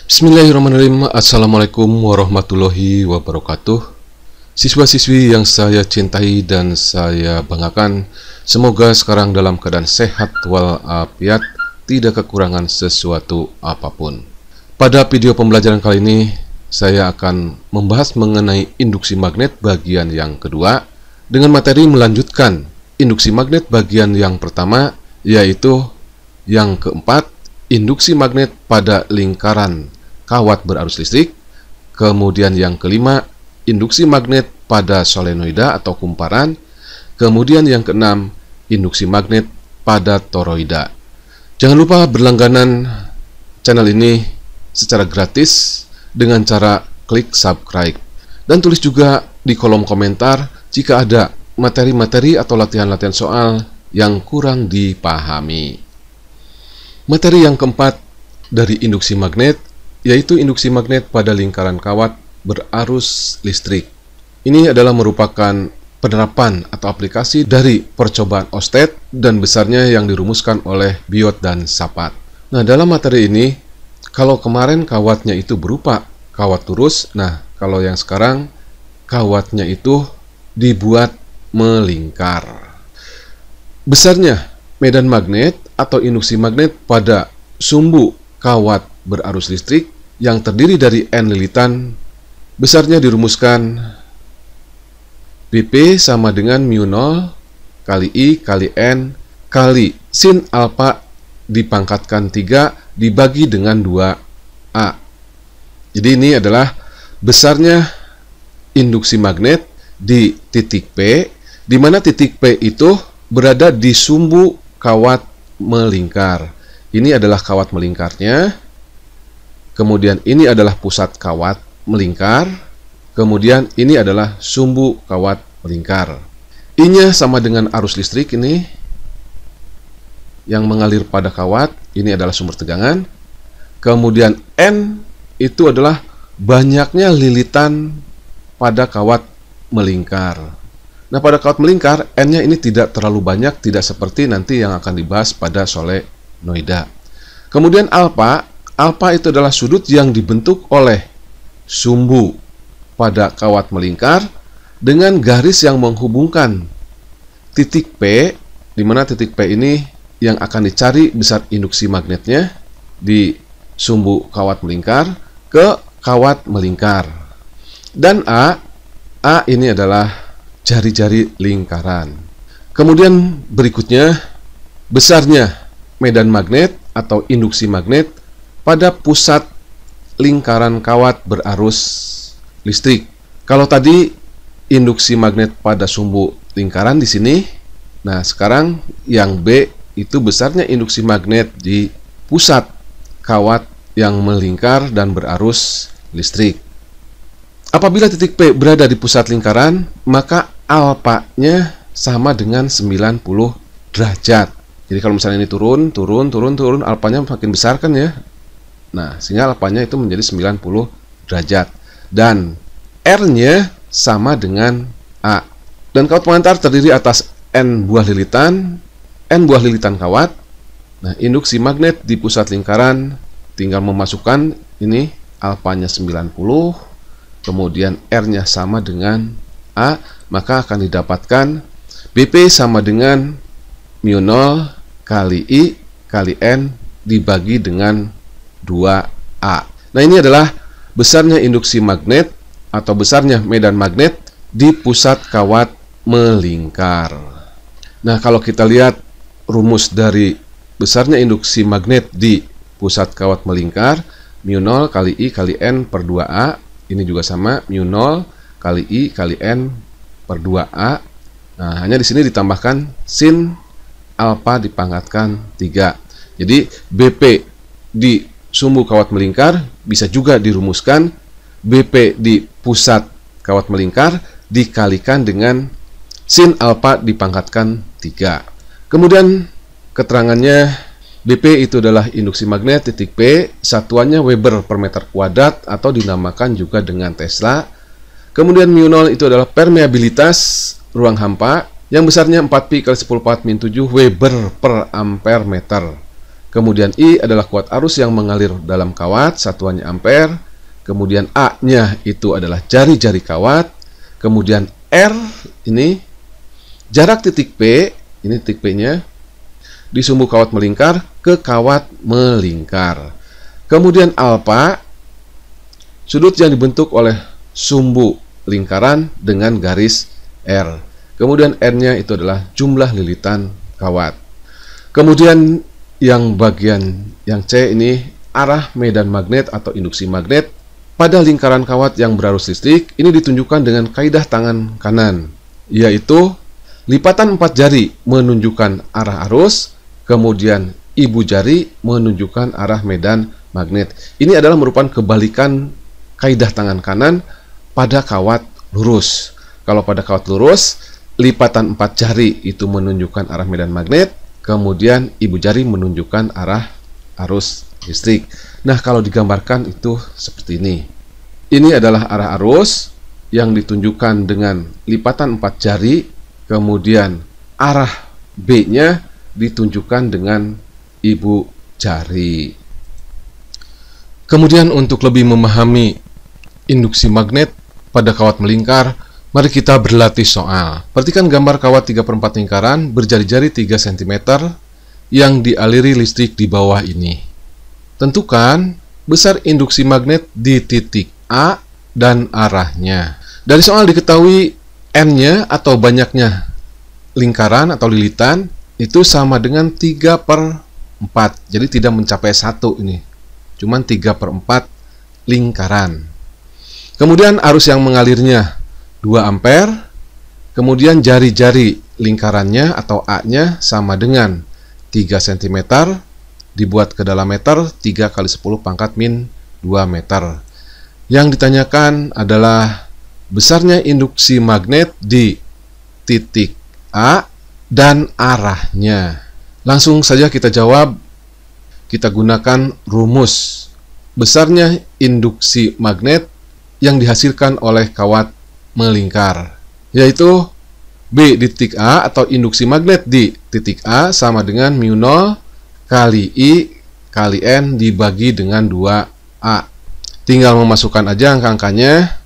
Bismillahirrahmanirrahim. Assalamualaikum warahmatullahi wabarakatuh. Siswa-siswi yang saya cintai dan saya banggakan, semoga sekarang dalam keadaan sehat walafiat, tidak kekurangan sesuatu apapun. Pada video pembelajaran kali ini, saya akan membahas mengenai induksi magnet bagian yang kedua, dengan materi melanjutkan induksi magnet bagian yang pertama, yaitu yang keempat, induksi magnet pada lingkaran kawat berarus listrik. Kemudian yang kelima, induksi magnet pada solenoida atau kumparan. Kemudian yang keenam, induksi magnet pada toroida. Jangan lupa berlangganan channel ini secara gratis dengan cara klik subscribe. Dan tulis juga di kolom komentar jika ada materi-materi atau latihan-latihan soal yang kurang dipahami. Materi yang keempat dari induksi magnet, yaitu induksi magnet pada lingkaran kawat berarus listrik. Ini adalah merupakan penerapan atau aplikasi dari percobaan Oersted dan besarnya yang dirumuskan oleh Biot dan Sapat. Nah, dalam materi ini, kalau kemarin kawatnya itu berupa kawat lurus, nah kalau yang sekarang kawatnya itu dibuat melingkar. Besarnya medan magnet atau induksi magnet pada sumbu kawat berarus listrik yang terdiri dari N lilitan, besarnya dirumuskan BP sama dengan mu0 kali I kali N kali sin alfa dipangkatkan 3 dibagi dengan 2A. Jadi ini adalah besarnya induksi magnet di titik P, di mana titik P itu berada di sumbu kawat melingkar. Ini adalah kawat melingkarnya. Kemudian ini adalah pusat kawat melingkar. Kemudian ini adalah sumbu kawat melingkar. I-nya sama dengan arus listrik ini yang mengalir pada kawat. Ini adalah sumber tegangan. Kemudian N itu adalah banyaknya lilitan pada kawat melingkar. Nah, pada kawat melingkar, N-nya ini tidak terlalu banyak, tidak seperti nanti yang akan dibahas pada solenoida. Kemudian alfa itu adalah sudut yang dibentuk oleh sumbu pada kawat melingkar dengan garis yang menghubungkan titik P, di mana titik P ini yang akan dicari besar induksi magnetnya di sumbu kawat melingkar ke kawat melingkar. Dan A ini adalah jari-jari lingkaran. Kemudian berikutnya, besarnya medan magnet atau induksi magnet pada pusat lingkaran kawat berarus listrik. Kalau tadi induksi magnet pada sumbu lingkaran di sini, nah sekarang yang B itu besarnya induksi magnet di pusat kawat yang melingkar dan berarus listrik. Apabila titik P berada di pusat lingkaran, maka alfanya sama dengan 90 derajat. Jadi kalau misalnya ini turun, alfanya makin besar kan ya. Nah, sehingga alfanya itu menjadi 90 derajat. Dan R-nya sama dengan A. Dan kawat pengantar terdiri atas N buah lilitan kawat. Nah, induksi magnet di pusat lingkaran tinggal memasukkan ini alfanya 90, kemudian R-nya sama dengan A, maka akan didapatkan BP sama dengan mu0 kali I kali N dibagi dengan 2A. Nah, ini adalah besarnya induksi magnet atau besarnya medan magnet di pusat kawat melingkar. Nah, kalau kita lihat rumus dari besarnya induksi magnet di pusat kawat melingkar, mu0 kali I kali N per 2A. Ini juga sama, mu0 kali I kali N per 2A. Nah, hanya di sini ditambahkan sin alfa dipangkatkan 3. Jadi BP di sumbu kawat melingkar bisa juga dirumuskan BP di pusat kawat melingkar dikalikan dengan sin alfa dipangkatkan 3. Kemudian keterangannya, BP itu adalah induksi magnet titik P, satuannya Weber per meter kuadrat atau dinamakan juga dengan Tesla. Kemudian mu0 itu adalah permeabilitas ruang hampa yang besarnya 4pi kali 10⁴ min 7 Weber per ampere meter. Kemudian I adalah kuat arus yang mengalir dalam kawat, satuannya ampere. Kemudian A-nya itu adalah jari-jari kawat. Kemudian R ini jarak titik P, ini titik P-nya, di sumbu kawat melingkar ke kawat melingkar. Kemudian alfa, sudut yang dibentuk oleh sumbu lingkaran dengan garis R. Kemudian N-nya itu adalah jumlah lilitan kawat. Kemudian yang bagian yang C ini arah medan magnet atau induksi magnet pada lingkaran kawat yang berarus listrik. Ini ditunjukkan dengan kaidah tangan kanan, yaitu lipatan 4 jari menunjukkan arah arus, kemudian ibu jari menunjukkan arah medan magnet. Ini adalah merupakan kebalikan kaidah tangan kanan pada kawat lurus. Kalau pada kawat lurus, lipatan 4 jari itu menunjukkan arah medan magnet, kemudian ibu jari menunjukkan arah arus listrik. Nah, kalau digambarkan itu seperti ini. Ini adalah arah arus yang ditunjukkan dengan lipatan 4 jari, kemudian arah B-nya ditunjukkan dengan ibu jari. Kemudian untuk lebih memahami induksi magnet pada kawat melingkar, mari kita berlatih soal. Perhatikan gambar kawat 3/4 lingkaran berjari-jari 3 cm yang dialiri listrik di bawah ini. Tentukan besar induksi magnet di titik A dan arahnya. Dari soal diketahui N-nya atau banyaknya lingkaran atau lilitan itu sama dengan 3/4. Jadi tidak mencapai 1 ini. Cuman 3/4 lingkaran. Kemudian arus yang mengalirnya 2 ampere, kemudian jari-jari lingkarannya atau A-nya sama dengan 3 cm, dibuat ke dalam meter, 3 kali 10 pangkat min 2 meter. Yang ditanyakan adalah besarnya induksi magnet di titik A dan arahnya. Langsung saja kita jawab, kita gunakan rumus besarnya induksi magnet yang dihasilkan oleh kawat melingkar, yaitu B di titik A atau induksi magnet di titik A sama dengan μ0 kali I kali N dibagi dengan 2A. Tinggal memasukkan aja angka-angkanya.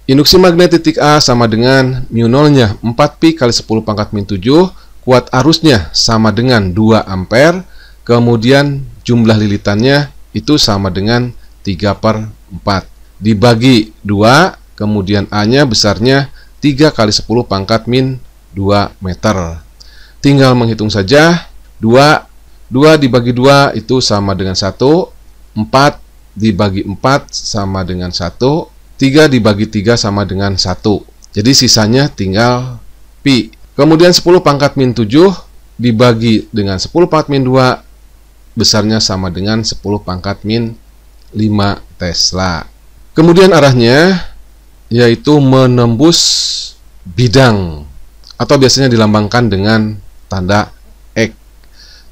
Induksi magnet titik A sama dengan μ0-nya 4pi kali 10 pangkat min 7, kuat arusnya sama dengan 2 ampere, kemudian jumlah lilitannya itu sama dengan 3/4. Dibagi 2, kemudian A-nya besarnya 3 kali 10 pangkat min 2 meter. Tinggal menghitung saja. 2 dibagi 2 itu sama dengan 1. 4 dibagi 4 sama dengan 1. 3 dibagi 3 sama dengan 1. Jadi sisanya tinggal pi. Kemudian 10 pangkat min 7 dibagi dengan 10 pangkat min 2 besarnya sama dengan 10 pangkat min 5 Tesla. Kemudian arahnya yaitu menembus bidang atau biasanya dilambangkan dengan tanda X.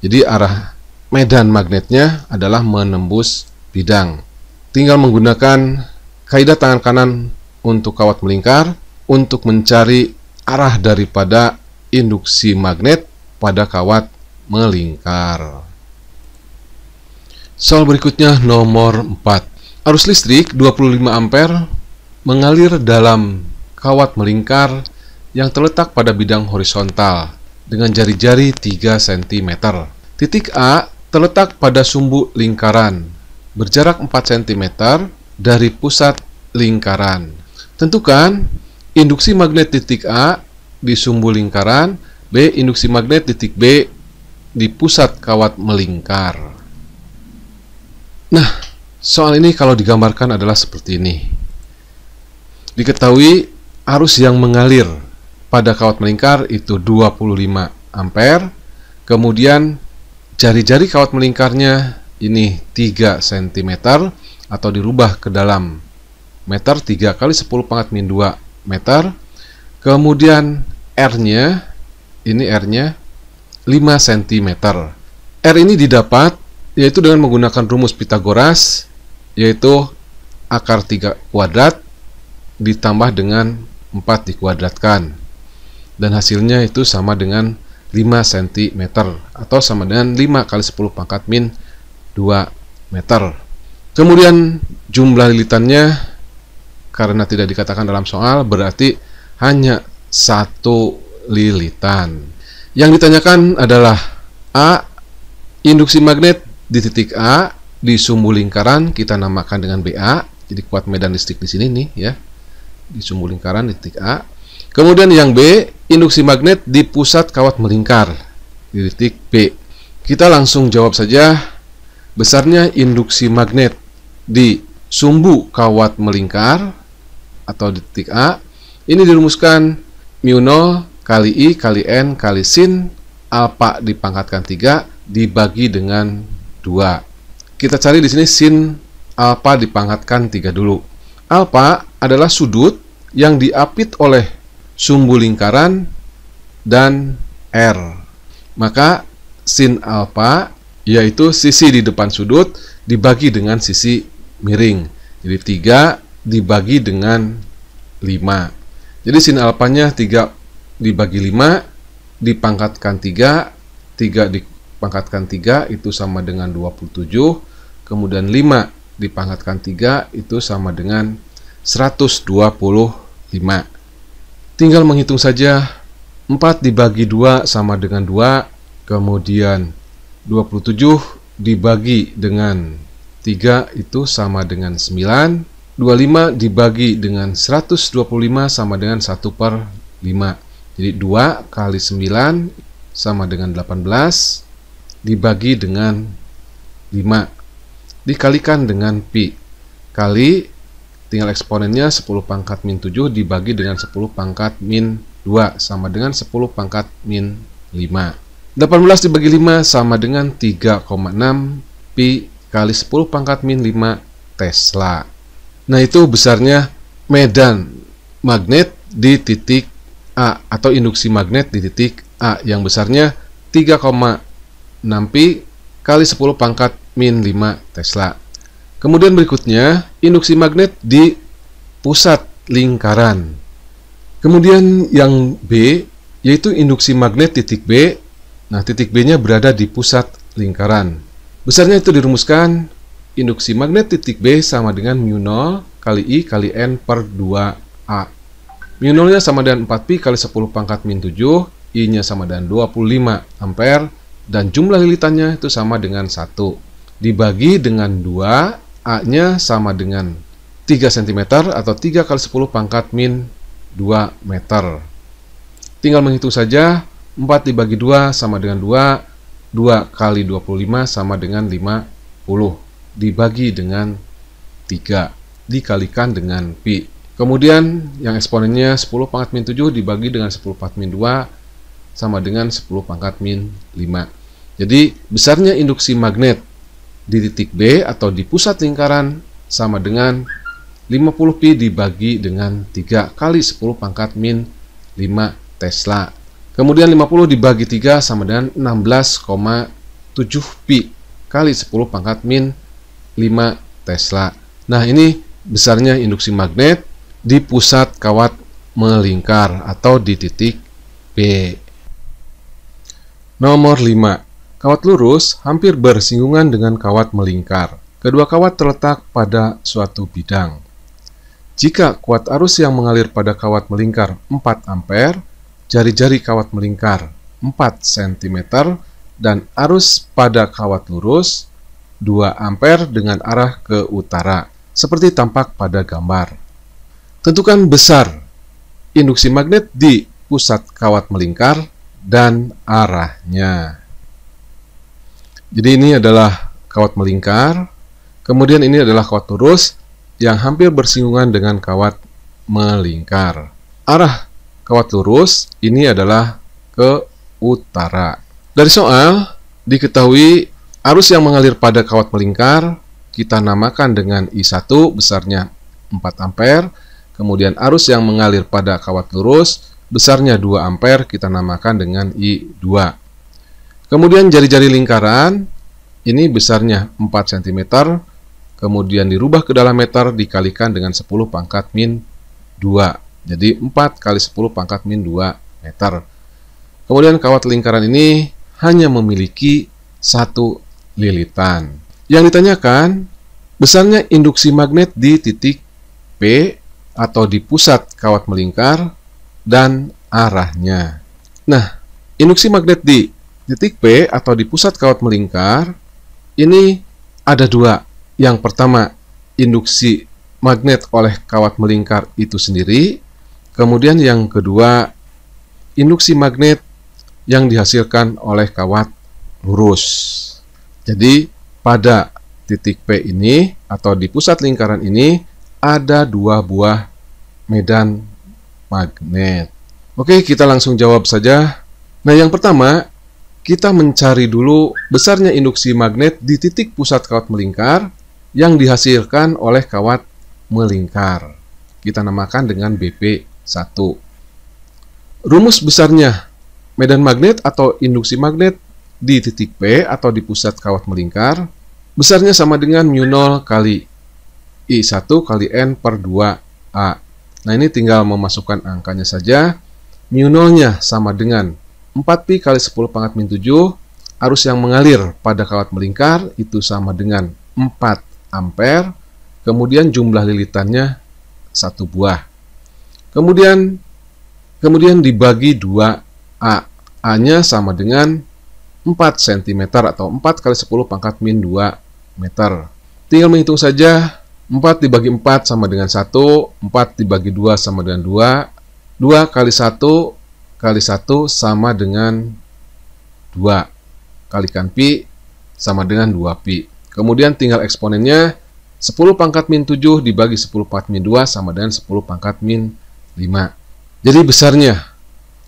Jadi arah medan magnetnya adalah menembus bidang. Tinggal menggunakan kaidah tangan kanan untuk kawat melingkar untuk mencari arah daripada induksi magnet pada kawat melingkar. Soal berikutnya nomor 4. Arus listrik 25 ampere mengalir dalam kawat melingkar yang terletak pada bidang horizontal dengan jari-jari 3 cm. Titik A terletak pada sumbu lingkaran berjarak 4 cm dari pusat lingkaran. Tentukan induksi magnet titik A di sumbu lingkaran, B induksi magnet titik B di pusat kawat melingkar. Nah, soal ini kalau digambarkan adalah seperti ini. Diketahui arus yang mengalir pada kawat melingkar itu 25 ampere. Kemudian jari-jari kawat melingkarnya ini 3 cm atau dirubah ke dalam meter, 3 kali 10 pangkat min 2 meter. Kemudian R-nya, ini R-nya 5 cm. R ini didapat yaitu dengan menggunakan rumus Pitagoras, yaitu akar 3 kuadrat ditambah dengan 4 dikuadratkan, dan hasilnya itu sama dengan 5 cm atau sama dengan 5 kali 10 pangkat min 2 meter. Kemudian jumlah lilitannya karena tidak dikatakan dalam soal berarti hanya 1 lilitan. Yang ditanyakan adalah A. Induksi magnet di titik A di sumbu lingkaran kita namakan dengan BA. Jadi kuat medan listrik di sini nih ya. Di sumbu lingkaran di titik A. Kemudian yang B, induksi magnet di pusat kawat melingkar di titik B. Kita langsung jawab saja. Besarnya induksi magnet di sumbu kawat melingkar atau di titik A ini dirumuskan mu 0 kali I kali N kali sin alfa dipangkatkan 3 dibagi dengan 2. Kita cari di sini sin alfa dipangkatkan 3 dulu. Alfa adalah sudut yang diapit oleh sumbu lingkaran dan R. Maka sin alfa yaitu sisi di depan sudut dibagi dengan sisi miring. Jadi 3 dibagi dengan 5. Jadi sin alfanya 3 dibagi 5 dipangkatkan 3 dipangkatkan 3 itu sama dengan 27. Kemudian 5 dipangkatkan 3 itu sama dengan 125. Tinggal menghitung saja. 4 dibagi 2 sama dengan 2. Kemudian 27 dibagi dengan 3 itu sama dengan 9. 25 dibagi dengan 125 sama dengan 1/5. Jadi 2 kali 9 sama dengan 18 dibagi dengan 5 dikalikan dengan pi kali tinggal eksponennya 10 pangkat min 7 dibagi dengan 10 pangkat min 2 sama dengan 10 pangkat min 5. 18 dibagi 5 sama dengan 3,6 pi kali 10 pangkat min 5 Tesla. Nah, itu besarnya medan magnet di titik A atau induksi magnet di titik A yang besarnya 3,6 pi kali 10 pangkat min 5 Tesla. Kemudian berikutnya induksi magnet di pusat lingkaran. Kemudian yang B yaitu induksi magnet titik B. Nah, titik B-nya berada di pusat lingkaran. Besarnya itu dirumuskan induksi magnet titik B sama dengan mu 0 kali I kali N per 2A. Mu 0-nya sama dengan 4pi kali 10 pangkat min 7, I-nya sama dengan 25 ampere, dan jumlah lilitannya itu sama dengan 1. Dibagi dengan 2, A-nya sama dengan 3 cm atau 3 kali 10 pangkat min 2 meter. Tinggal menghitung saja, 4 dibagi 2 sama dengan 2, 2 kali 25 sama dengan 50, dibagi dengan 3, dikalikan dengan pi. Kemudian yang eksponennya 10 pangkat min 7 dibagi dengan 10 pangkat min 2 sama dengan 10 pangkat min 5. Jadi besarnya induksi magnet di titik B atau di pusat lingkaran sama dengan 50 pi dibagi dengan 3 kali 10 pangkat min 5 Tesla. Kemudian 50 dibagi 3 sama dengan 16,7 pi kali 10 pangkat min 5 Tesla. Nah, ini besarnya induksi magnet di pusat kawat melingkar atau di titik B. Nomor 5. Kawat lurus hampir bersinggungan dengan kawat melingkar. Kedua kawat terletak pada suatu bidang. Jika kuat arus yang mengalir pada kawat melingkar 4 ampere, jari-jari kawat melingkar 4 cm, dan arus pada kawat lurus 2 ampere dengan arah ke utara, seperti tampak pada gambar. Tentukan besar induksi magnet di pusat kawat melingkar dan arahnya. Jadi ini adalah kawat melingkar, kemudian ini adalah kawat lurus yang hampir bersinggungan dengan kawat melingkar. Arah kawat lurus ini adalah ke utara. Dari soal diketahui arus yang mengalir pada kawat melingkar kita namakan dengan I1 besarnya 4 ampere. Kemudian arus yang mengalir pada kawat lurus besarnya 2 ampere kita namakan dengan I2. Kemudian jari-jari lingkaran ini besarnya 4 cm, kemudian dirubah ke dalam meter dikalikan dengan 10 pangkat min 2. Jadi 4 kali 10 pangkat min 2 meter. Kemudian kawat lingkaran ini hanya memiliki 1 lilitan. Yang ditanyakan, besarnya induksi magnet di titik P atau di pusat kawat melingkar dan arahnya. Nah, induksi magnet di titik P atau di pusat kawat melingkar ini ada dua. Yang pertama, induksi magnet oleh kawat melingkar itu sendiri. Kemudian yang kedua, induksi magnet yang dihasilkan oleh kawat lurus. Jadi pada titik P ini atau di pusat lingkaran ini ada dua buah medan magnet. Oke, kita langsung jawab saja. Nah, yang pertama, kita mencari dulu besarnya induksi magnet di titik pusat kawat melingkar yang dihasilkan oleh kawat melingkar. Kita namakan dengan BP1. Rumus besarnya medan magnet atau induksi magnet di titik P atau di pusat kawat melingkar besarnya sama dengan μ0 kali I1 kali N per 2A. Nah, ini tinggal memasukkan angkanya saja. μ0-nya sama dengan 4pi kali 10 pangkat min 7. Arus yang mengalir pada kawat melingkar itu sama dengan 4 ampere. Kemudian jumlah lilitannya 1 buah. Kemudian dibagi 2A. A-nya sama dengan 4 cm atau 4 kali 10 pangkat min 2 meter. Tinggal menghitung saja. 4 dibagi 4 sama dengan 1. 4 dibagi 2 sama dengan 2. 2 kali 1 kali 1 sama dengan 2. Kalikan pi sama dengan 2pi. Kemudian tinggal eksponennya. 10 pangkat min 7 dibagi 10 pangkat min 2 sama dengan 10 pangkat min 5. Jadi besarnya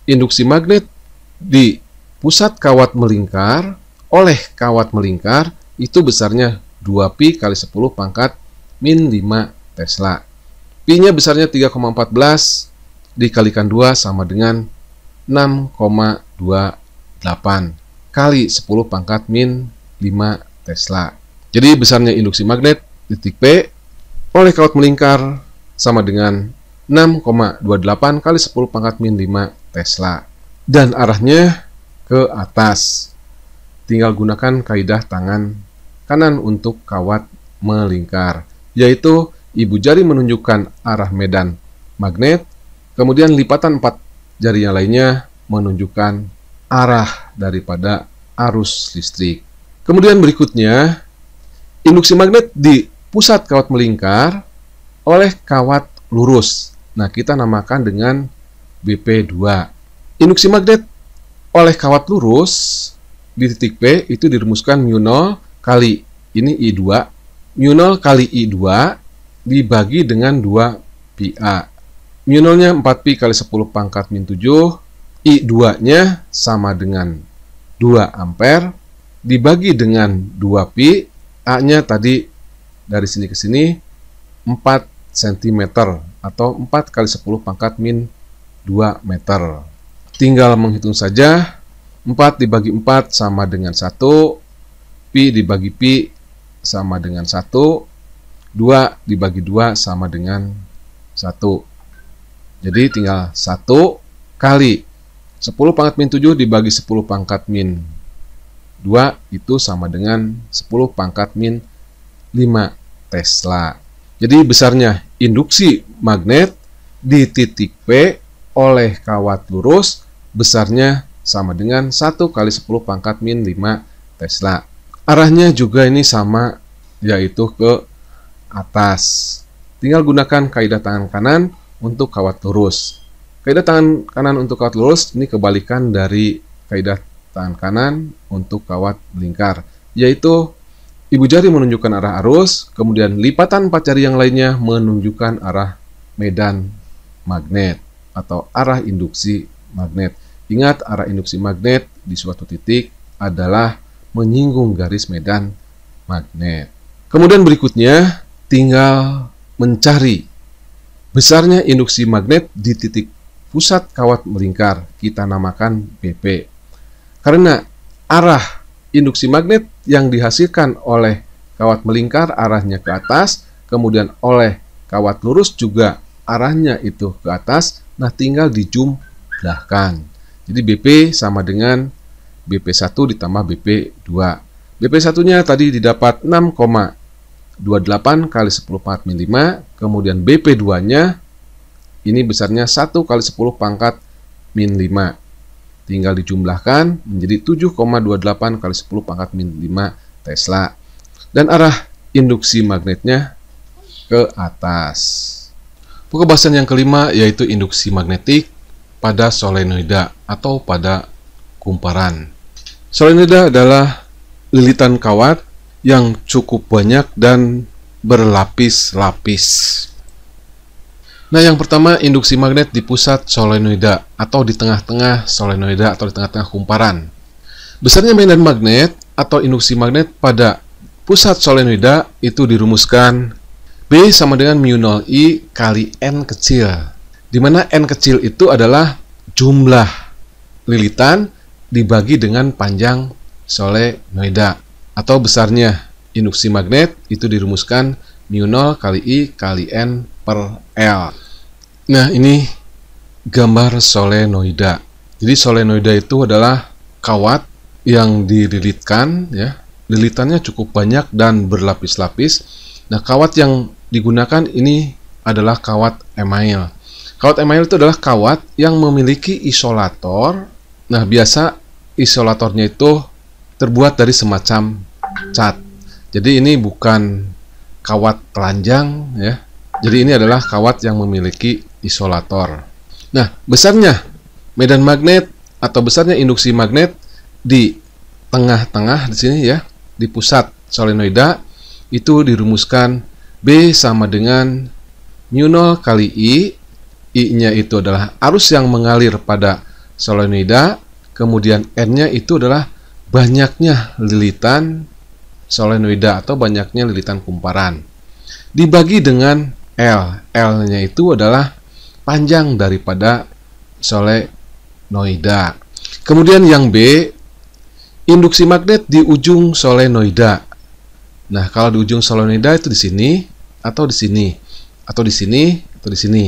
induksi magnet di pusat kawat melingkar oleh kawat melingkar itu besarnya 2pi kali 10 pangkat min 5 Tesla. Pi-nya besarnya 3,14 dikalikan 2 sama dengan 6,28 kali 10 pangkat min 5 Tesla. Jadi besarnya induksi magnet titik P oleh kawat melingkar sama dengan 6,28 kali 10 pangkat min 5 Tesla. Dan arahnya ke atas. Tinggal gunakan kaidah tangan kanan untuk kawat melingkar, yaitu ibu jari menunjukkan arah medan magnet, kemudian lipatan 4 jari yang lainnya menunjukkan arah daripada arus listrik. Kemudian berikutnya, induksi magnet di pusat kawat melingkar oleh kawat lurus. Nah, kita namakan dengan BP2. Induksi magnet oleh kawat lurus di titik P itu dirumuskan μ0 kali ini I2. μ0 kali I2 dibagi dengan 2πA. μ0-nya 4pi kali 10 pangkat min 7. I2-nya sama dengan 2 ampere dibagi dengan 2pi. A-nya tadi dari sini ke sini 4 cm atau 4 kali 10 pangkat min 2 meter. Tinggal menghitung saja. 4 dibagi 4 sama dengan 1. Pi dibagi pi sama dengan 1. 2 dibagi 2 sama dengan 1. Jadi tinggal 1 kali 10 pangkat min 7 dibagi 10 pangkat min 2 itu sama dengan 10 pangkat min 5 Tesla. Jadi besarnya induksi magnet di titik P oleh kawat lurus besarnya sama dengan 1 kali 10 pangkat min 5 Tesla. Arahnya juga ini sama, yaitu ke atas. Tinggal gunakan kaidah tangan kanan untuk kawat lurus. Kaidah tangan kanan untuk kawat lurus ini kebalikan dari kaidah tangan kanan untuk kawat melingkar, yaitu ibu jari menunjukkan arah arus, kemudian lipatan 4 jari yang lainnya menunjukkan arah medan magnet atau arah induksi magnet. Ingat, arah induksi magnet di suatu titik adalah menyinggung garis medan magnet. Kemudian berikutnya tinggal mencari besarnya induksi magnet di titik pusat kawat melingkar. Kita namakan BP. Karena arah induksi magnet yang dihasilkan oleh kawat melingkar arahnya ke atas, kemudian oleh kawat lurus juga arahnya itu ke atas. Nah, tinggal dijumlahkan. Jadi BP sama dengan BP1 ditambah BP2. BP1-nya tadi didapat 6,28 kali 10 pangkat min 5, kemudian BP2-nya ini besarnya 1 kali 10 pangkat min 5. Tinggal dijumlahkan menjadi 7,28 kali 10 pangkat min 5 Tesla. Dan arah induksi magnetnya ke atas. Pembahasan yang kelima yaitu induksi magnetik pada solenoida atau pada kumparan. Solenoida adalah lilitan kawat yang cukup banyak dan berlapis-lapis. Nah, yang pertama induksi magnet di pusat solenoida atau di tengah-tengah solenoida atau di tengah-tengah kumparan. Besarnya medan magnet atau induksi magnet pada pusat solenoida itu dirumuskan B sama dengan mu0 I kali N kecil, di mana N kecil itu adalah jumlah lilitan dibagi dengan panjang solenoida, atau besarnya induksi magnet itu dirumuskan mu0 kali I kali N per L. Nah, ini gambar solenoida. Jadi solenoida itu adalah kawat yang dililitkan, ya. Lilitannya cukup banyak dan berlapis-lapis. Nah, kawat yang digunakan ini adalah kawat email. Kawat email itu adalah kawat yang memiliki isolator. Nah, biasa isolatornya itu terbuat dari semacam cat. Jadi ini bukan kawat telanjang, ya. Jadi ini adalah kawat yang memiliki isolator. Nah, besarnya medan magnet atau besarnya induksi magnet di tengah-tengah di sini, ya, di pusat solenoida itu dirumuskan B sama dengan mu0 kali I. I-nya itu adalah arus yang mengalir pada solenoida, kemudian N-nya itu adalah banyaknya lilitan solenoida atau banyaknya lilitan kumparan. Dibagi dengan L. L-nya itu adalah panjang daripada solenoida. Kemudian yang B, induksi magnet di ujung solenoida. Nah, kalau di ujung solenoida itu di sini, atau di sini, atau di sini, atau di sini.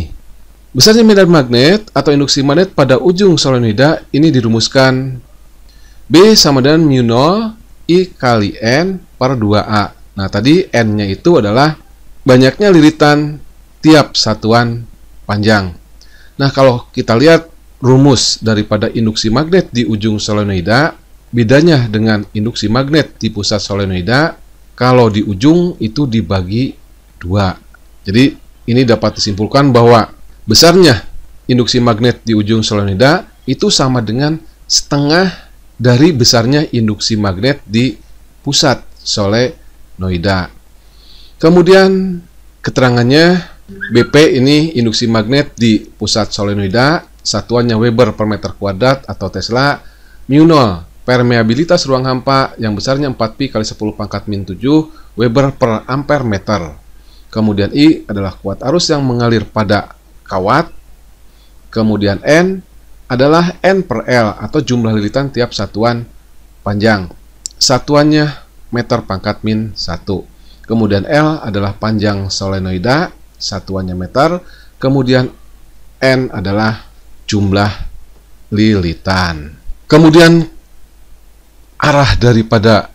Besarnya medan magnet atau induksi magnet pada ujung solenoida ini dirumuskan B sama dengan mu0 I kali N per 2A. Nah, tadi N-nya itu adalah banyaknya lilitan tiap satuan panjang. Nah, kalau kita lihat rumus daripada induksi magnet di ujung solenoida, bedanya dengan induksi magnet di pusat solenoida, kalau di ujung itu dibagi 2. Jadi ini dapat disimpulkan bahwa besarnya induksi magnet di ujung solenoida itu sama dengan setengah dari besarnya induksi magnet di pusat solenoida. Kemudian keterangannya BP ini induksi magnet di pusat solenoida, satuannya Weber per meter kuadrat atau Tesla. mu0 permeabilitas ruang hampa yang besarnya 4pi kali 10 pangkat min 7 Weber per ampere meter. Kemudian I adalah kuat arus yang mengalir pada kawat. Kemudian N adalah N per L atau jumlah lilitan tiap satuan panjang. Satuannya meter pangkat min 1. Kemudian L adalah panjang solenoida, satuannya meter. Kemudian N adalah jumlah lilitan. Kemudian arah daripada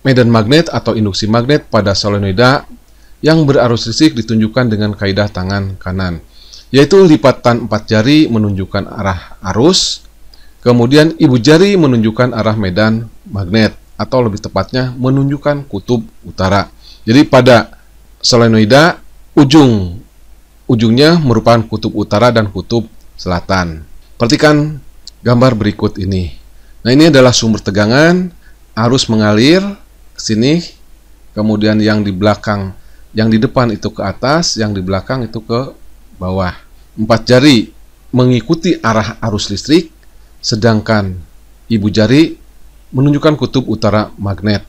medan magnet atau induksi magnet pada solenoida yang berarus listrik ditunjukkan dengan kaidah tangan kanan, yaitu lipatan 4 jari menunjukkan arah arus, kemudian ibu jari menunjukkan arah medan magnet, atau lebih tepatnya menunjukkan kutub utara. Jadi pada solenoida ujungnya merupakan kutub utara dan kutub selatan. Perhatikan gambar berikut ini. Nah, ini adalah sumber tegangan, arus mengalir ke sini, kemudian yang di belakang, yang di depan itu ke atas, yang di belakang itu ke bawah. 4 jari mengikuti arah arus listrik, sedangkan ibu jari menunjukkan kutub utara magnet.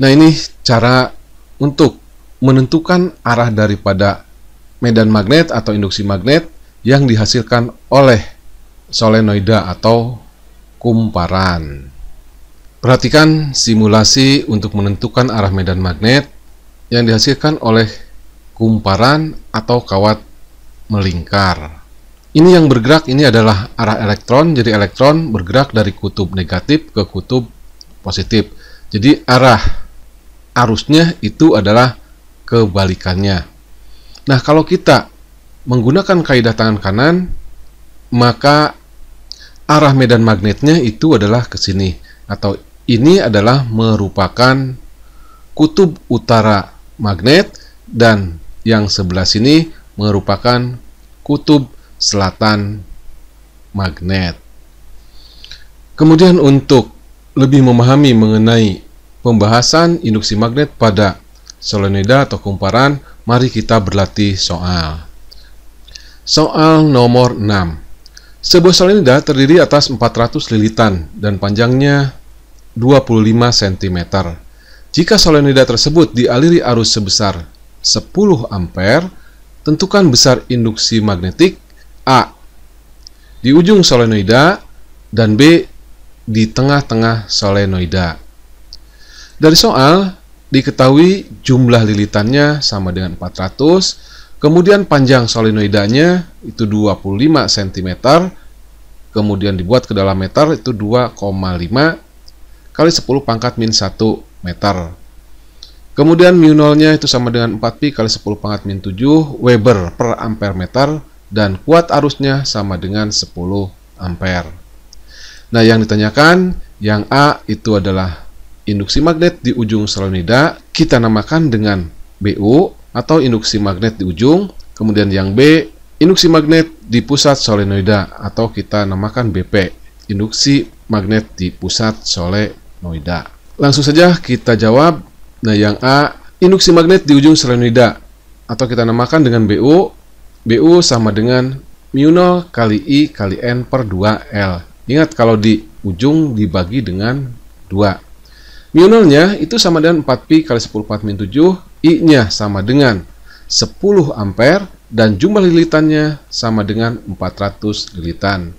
Nah, ini cara untuk menentukan arah daripada medan magnet atau induksi magnet yang dihasilkan oleh solenoida atau kumparan. Perhatikan simulasi untuk menentukan arah medan magnet yang dihasilkan oleh kumparan atau kawat melingkar. Ini yang bergerak ini adalah arah elektron, jadi elektron bergerak dari kutub negatif ke kutub positif. Jadi arah arusnya itu adalah kebalikannya. Nah, kalau kita menggunakan kaidah tangan kanan, maka arah medan magnetnya itu adalah ke sini, atau ini adalah merupakan kutub utara magnet, dan yang sebelah sini merupakan kutub selatan magnet. Kemudian untuk lebih memahami mengenai pembahasan induksi magnet pada solenoida atau kumparan, mari kita berlatih soal. Soal nomor 6. Sebuah solenoida terdiri atas 400 lilitan dan panjangnya 25 cm. Jika solenoida tersebut dialiri arus sebesar 10 ampere, tentukan besar induksi magnetik A di ujung solenoida dan B di tengah-tengah solenoida. Dari soal diketahui jumlah lilitannya sama dengan 400, kemudian panjang solenoidanya itu 25 cm, kemudian dibuat ke dalam meter itu 2,5 kali 10 pangkat min 1 meter. Kemudian mu nolnya itu sama dengan 4pi kali 10 pangkat min 7 Weber per ampere meter, dan kuat arusnya sama dengan 10 ampere. Nah, yang ditanyakan yang A itu adalah induksi magnet di ujung solenoida, kita namakan dengan BU atau induksi magnet di ujung. Kemudian yang B, induksi magnet di pusat solenoida, atau kita namakan BP, induksi magnet di pusat solenoida. Langsung saja kita jawab. Nah, yang A, induksi magnet di ujung solenoida, atau kita namakan dengan BU. BU sama dengan mu nol kali I kali N per 2L. Ingat, kalau di ujung dibagi dengan 2. Mu nolnya itu sama dengan 4pi kali 10 pangkat min 7, I-nya sama dengan 10 ampere, dan jumlah lilitannya sama dengan 400 lilitan.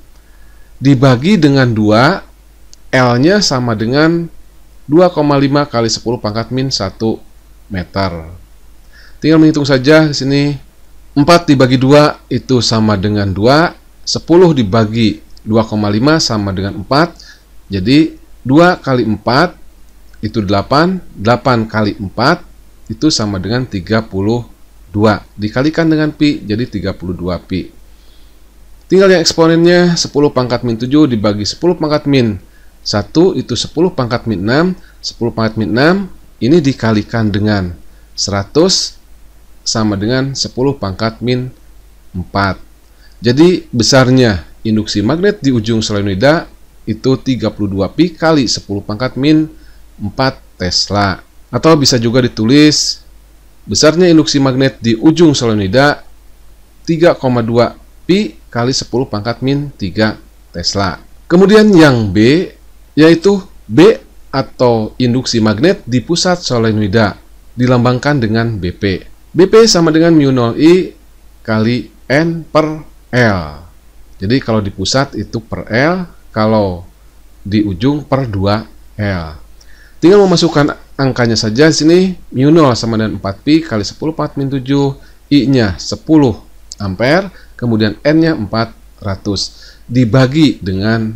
Dibagi dengan 2, L-nya sama dengan 2,5 kali 10 pangkat min 1 meter. Tinggal menghitung saja di sini. 4 dibagi 2 itu sama dengan 2, 10 dibagi 2,5 sama dengan 4, jadi 2 kali 4 itu 8, 8 kali 4 itu sama dengan 32, dikalikan dengan pi, jadi 32 pi. Tinggal yang eksponennya 10 pangkat min 7 dibagi 10 pangkat min 1 itu 10 pangkat min 6, 10 pangkat min 6 ini dikalikan dengan 100 sama dengan 10 pangkat min 4. Jadi besarnya induksi magnet di ujung solenoida itu 32 pi kali 10 pangkat min 4 Tesla. Atau bisa juga ditulis besarnya induksi magnet di ujung solenoida 3,2 pi kali 10 pangkat min 3 Tesla. Kemudian yang B, yaitu B atau induksi magnet di pusat solenoida, dilambangkan dengan BP. BP sama dengan mu nol I kali N per L. Jadi kalau di pusat itu per L, kalau di ujung per 2L. Tinggal memasukkan angkanya saja di sini. Mu nol sama dengan 4pi kali 10 pangkat min 7, I-nya 10 ampere, kemudian N-nya 400 dibagi dengan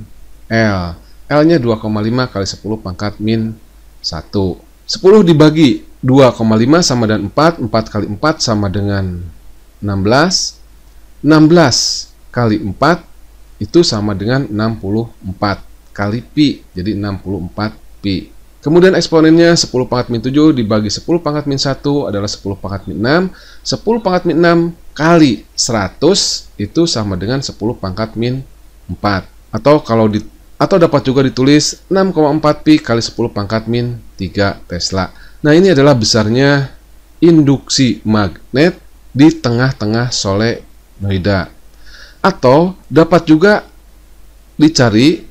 L. L-nya 2,5 kali 10 pangkat min 1. 10 dibagi 2,5 sama dengan 4, 4 kali 4 sama dengan 16. 16 kali 4 itu sama dengan 64 kali pi, jadi 64 pi. Kemudian eksponennya 10 pangkat min 7 dibagi 10 pangkat min 1 adalah 10 pangkat min 6. 10 pangkat min 6 kali 100 itu sama dengan 10 pangkat min 4. Atau dapat juga ditulis 6,4 pi kali 10 pangkat min 3 Tesla. Nah, ini adalah besarnya induksi magnet di tengah-tengah solenoida. Atau dapat juga dicari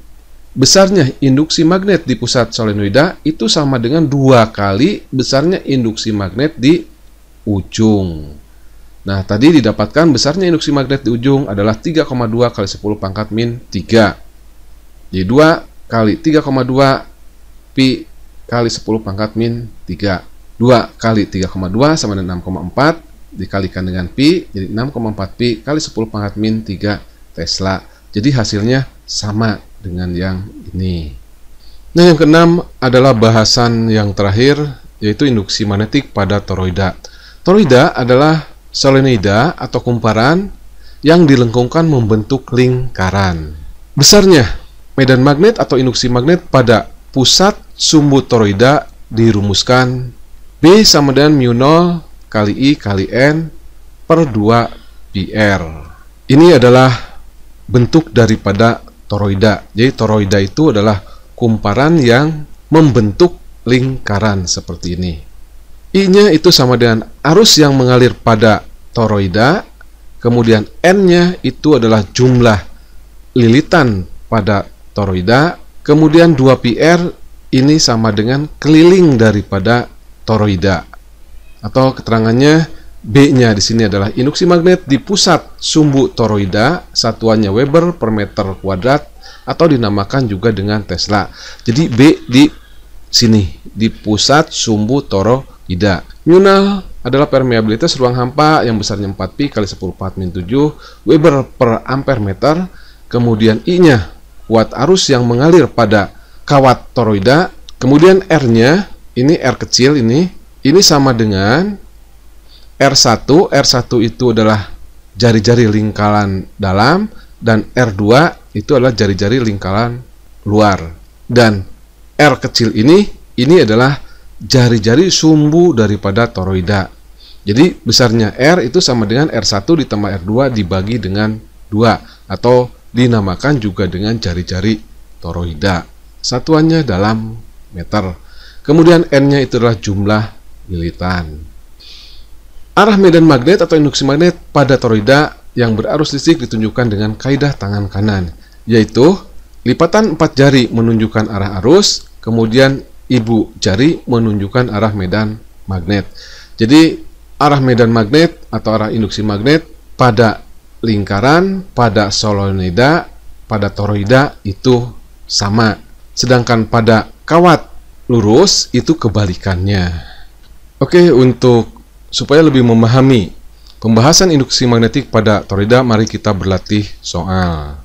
besarnya induksi magnet di pusat solenoida itu sama dengan 2 kali besarnya induksi magnet di ujung. Nah, tadi didapatkan besarnya induksi magnet di ujung adalah 3,2 kali 10 pangkat min 3. Jadi 2 kali 3,2 pi kali 10 pangkat min 3. 2 kali 3,2 sama dengan 6,4 dikalikan dengan pi, jadi 6,4 pi kali 10 pangkat min 3 Tesla. Jadi hasilnya sama dengan yang ini. Nah, yang keenam adalah bahasan yang terakhir, yaitu induksi magnetik pada toroida. Toroida adalah solenoida atau kumparan yang dilengkungkan membentuk lingkaran. Besarnya medan magnet atau induksi magnet pada pusat sumbu toroida dirumuskan B sama dengan mu0 kali I kali N per 2 PR. Ini adalah bentuk daripada toroida. Jadi toroida itu adalah kumparan yang membentuk lingkaran seperti ini. I-nya itu sama dengan arus yang mengalir pada toroida, kemudian N-nya itu adalah jumlah lilitan pada toroida, kemudian 2PR ini sama dengan keliling daripada toroida. Atau keterangannya B-nya di sini adalah induksi magnet di pusat sumbu toroida, satuannya Weber per meter kuadrat atau dinamakan juga dengan Tesla. Jadi B di sini di pusat sumbu toroida. Mu0 adalah permeabilitas ruang hampa yang besarnya 4pi kali 10⁴ Weber per ampere meter. Kemudian I-nya kuat arus yang mengalir pada kawat toroida. Kemudian R-nya ini R kecil ini sama dengan R1. R1 itu adalah jari-jari lingkaran dalam dan R2 itu adalah jari-jari lingkaran luar. Dan R kecil ini adalah jari-jari sumbu daripada toroida. Jadi besarnya R itu sama dengan R1 ditambah R2 dibagi dengan 2 atau dinamakan juga dengan jari-jari toroida. Satuannya dalam meter. Kemudian N-nya itu adalah jumlah lilitan. Arah medan magnet atau induksi magnet pada toroida yang berarus listrik ditunjukkan dengan kaidah tangan kanan, yaitu lipatan 4 jari menunjukkan arah arus, kemudian ibu jari menunjukkan arah medan magnet. Jadi arah medan magnet atau arah induksi magnet pada lingkaran, pada solenoida, pada toroida itu sama. Sedangkan pada kawat lurus itu kebalikannya. Oke, untuk supaya lebih memahami pembahasan induksi magnetik pada toroida, mari kita berlatih soal.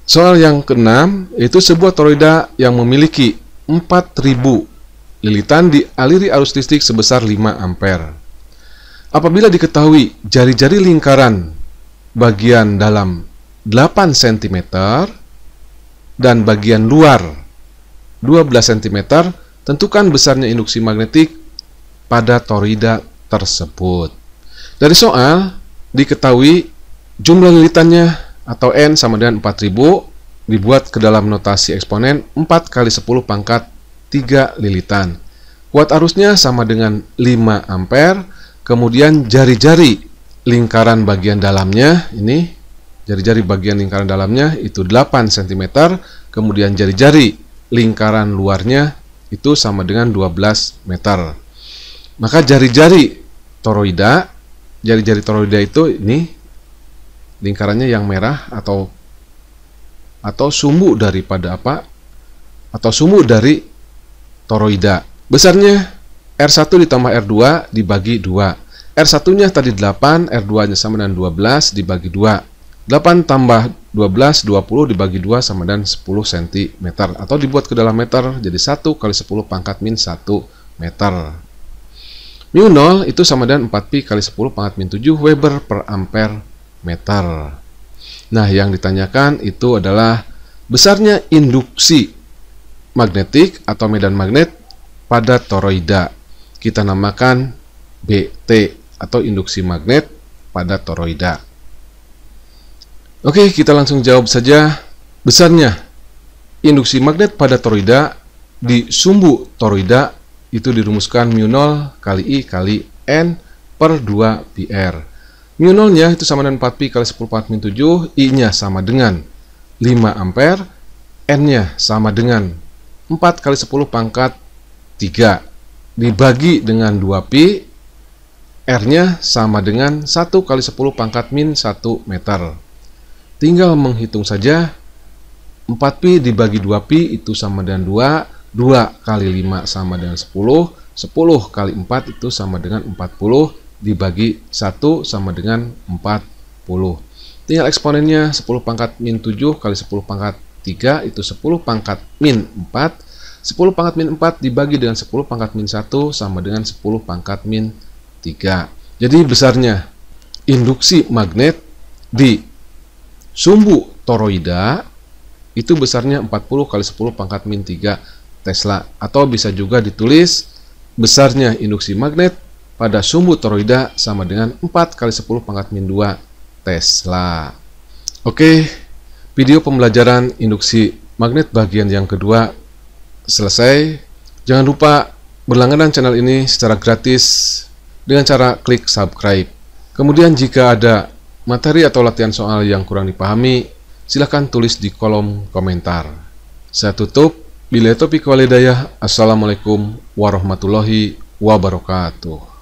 Soal yang keenam, yaitu sebuah toroida yang memiliki 4000 lilitan dialiri arus listrik sebesar 5 ampere. Apabila diketahui jari-jari lingkaran bagian dalam 8 cm dan bagian luar 12 cm, tentukan besarnya induksi magnetik pada toroida tersebut. Dari soal diketahui jumlah lilitannya atau N sama dengan 4000 dibuat ke dalam notasi eksponen 4 kali 10⁻³ lilitan. Kuat arusnya sama dengan 5 ampere. Kemudian jari-jari lingkaran bagian dalamnya ini, jari-jari bagian lingkaran dalamnya itu 8 cm. Kemudian jari-jari lingkaran luarnya itu sama dengan 12 meter. Maka jari-jari toroida itu ini lingkarannya yang merah atau sumbu daripada apa? Atau sumbu dari toroida. Besarnya R1 ditambah R2 dibagi 2. R1-nya tadi 8, R2-nya sama dengan 12 dibagi 2. 8 tambah 12, 20 dibagi 2 sama dengan 10 cm. Atau dibuat ke dalam meter jadi 1 kali 10⁻⁻⁴ meter. Mu0 itu sama dengan 4pi kali 10⁻⁷ Weber per ampere meter. Nah, yang ditanyakan itu adalah besarnya induksi magnetik atau medan magnet pada toroida. Kita namakan BT atau induksi magnet pada toroida. Oke, kita langsung jawab saja. Besarnya induksi magnet pada toroida di sumbu toroida itu dirumuskan mu0 kali I kali N per 2 PR. Mu0-nya itu sama dengan 4pi kali 10⁻⁷, I-nya sama dengan 5 ampere, N-nya sama dengan 4 kali 10⁻³ dibagi dengan 2pi, R-nya sama dengan 1 kali 10⁻⁻⁴ meter. Tinggal menghitung saja. 4pi dibagi 2pi itu sama dengan 2, 2 kali 5 sama dengan 10, 10 kali 4 itu sama dengan 40, dibagi 1 sama dengan 40. Tinggal eksponennya 10⁻⁷ kali 10⁻⁷ 3 itu 10 pangkat min 4. 10 pangkat min 4 dibagi dengan 10 pangkat min 1 sama dengan 10 pangkat min 3. Jadi besarnya induksi magnet di sumbu toroida itu besarnya 40 kali 10 pangkat min 3 Tesla. Atau bisa juga ditulis besarnya induksi magnet pada sumbu toroida sama dengan 4 kali 10 pangkat min 2 Tesla. Oke, video pembelajaran induksi magnet bagian yang kedua selesai. Jangan lupa berlangganan channel ini secara gratis dengan cara klik subscribe. Kemudian jika ada materi atau latihan soal yang kurang dipahami, silahkan tulis di kolom komentar. Saya tutup. Billahi taufiq wal hidayah. Assalamualaikum warahmatullahi wabarakatuh.